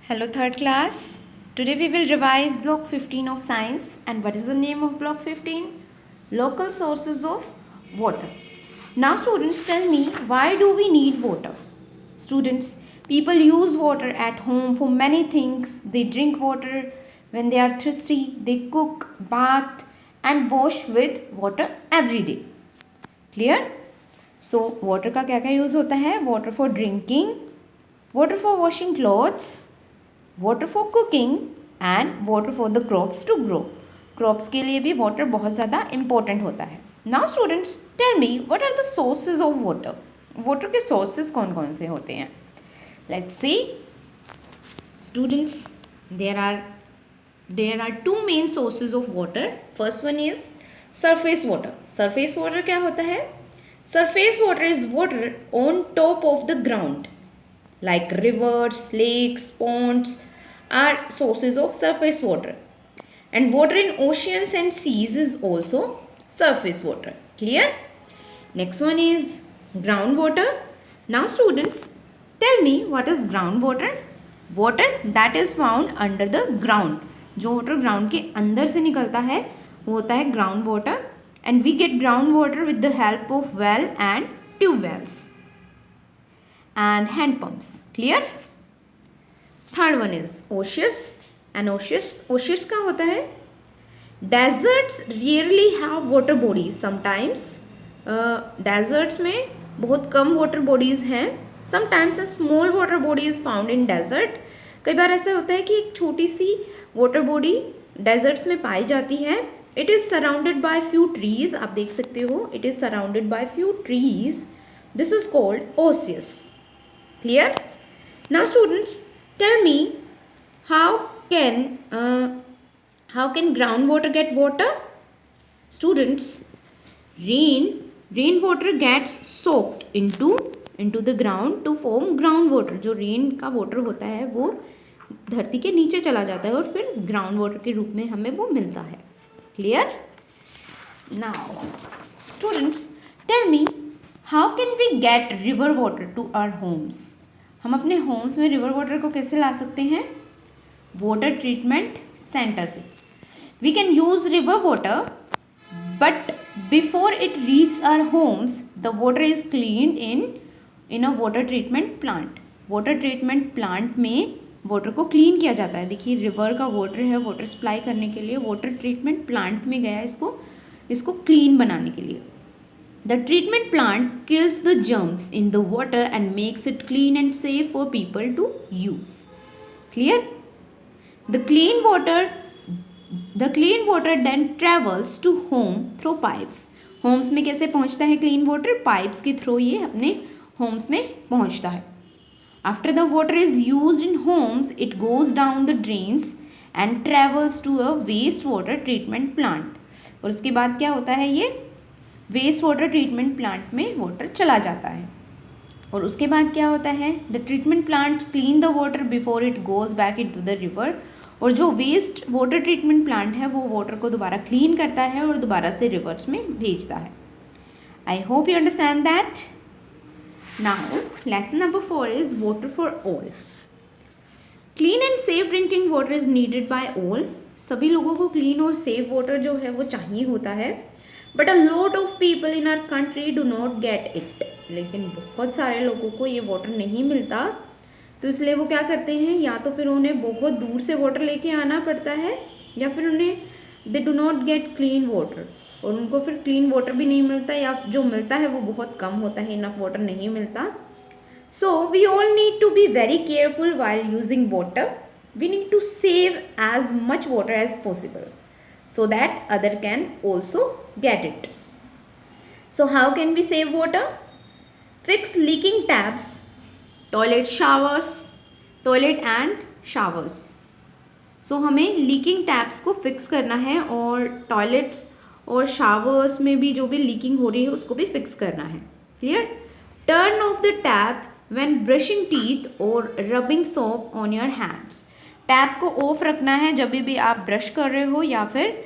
Hello third class. Today we will revise block 15 of science. And what is the name of block 15? Local sources of water. Now students, tell me, why do we need water? Students, people use water at home for many things. They drink water when they are thirsty. They cook, bath and wash with water every day. Clear? So water का क्या क्या use होता है? Water for drinking, water for washing clothes, water for cooking and water for the crops to grow. Crops के लिए भी water बहुत ज़्यादा इंपॉर्टेंट होता है. Now students, tell me what are the sources of water. Water के sources कौन कौन से होते हैं? Let's see students, there are two main sources of water. First one is surface water. Surface water क्या होता है? Surface water is water on top of the ground. Like rivers, lakes, ponds are sources of surface water. And water in oceans and seas is also surface water. Clear? Next one is groundwater. Now students, tell me what is groundwater? Water that is found under the ground. जो water ground के अंदर से निकलता है वो होता है groundwater. And we get groundwater with the help of well and tube wells and hand pumps. Clear? Third one is oasis. And oasis क्या होता है? Deserts rarely have water bodies. Sometimes deserts में बहुत कम water bodies हैं. Sometimes a small water body is found in desert. कई बार ऐसा होता है कि एक छोटी सी water body deserts में पाई जाती है. It is surrounded by few trees. आप देख सकते हो, it is surrounded by few trees. This is called oasis. Clear? Now students, tell me how can groundwater get water? Students, rainwater gets soaked into the ground to form groundwater. जो rain का water होता है वो धरती के नीचे चला जाता है और फिर ग्राउंड वाटर के रूप में हमें वो मिलता है. Clear? Now students, tell me how can we get river water to our homes? हम अपने होम्स में रिवर वाटर को कैसे ला सकते हैं? वाटर ट्रीटमेंट सेंटर से. We can use river water but before it reach our homes the water is cleaned in a water treatment plant. Water treatment plant में वाटर को क्लीन किया जाता है. देखिए रिवर का वाटर है, वाटर सप्लाई करने के लिए वाटर ट्रीटमेंट प्लांट में गया इसको क्लीन बनाने के लिए. The treatment plant kills the germs in the water and makes it clean and safe for people to use. Clear? The clean water then travels to home through pipes. Homes में कैसे पहुंचता है clean water? Pipes के through ये अपने homes में पहुंचता है. After the water is used in homes, it goes down the drains and travels to a wastewater treatment plant. और उसके बाद क्या होता है? ये वेस्ट वाटर ट्रीटमेंट प्लांट में वाटर चला जाता है. और उसके बाद क्या होता है? The treatment plant clean the water before it goes back into the river. और जो वेस्ट वाटर ट्रीटमेंट प्लांट है वो वाटर को दोबारा क्लीन करता है और दोबारा से रिवर्स में भेजता है. I hope you understand that. Now lesson number 4 is water for all. Clean and safe drinking water is needed bye all. सभी लोगों को क्लीन और सेफ वाटर जो है वो चाहिए होता है. But a lot of people in our country do not get it. लेकिन बहुत सारे लोगों को ये वाटर नहीं मिलता, तो इसलिए वो क्या करते हैं, या तो फिर उन्हें बहुत दूर से वाटर लेके आना पड़ता है या फिर उन्हें they do not gate clean water और उनको फिर क्लीन वाटर भी नहीं मिलता या जो मिलता है वो बहुत कम होता है, इनफ वाटर नहीं मिलता. So we all need to be very careful while using water. We need to save as much water as possible so that other can also get it. So how can we save water? Fix leaking taps, toilet and showers. So हमें leaking taps को fix करना है और toilets और showers में भी जो भी leaking हो रही है उसको भी fix करना है. Clear? Turn off the tap when brushing teeth or rubbing soap on your hands. Tap को ऑफ रखना है जब भी आप ब्रश कर रहे हो या फिर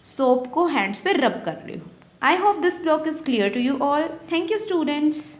सोप को हैंड्स पे रब कर रहे हो. I hope this block is clear to you all. Thank you students.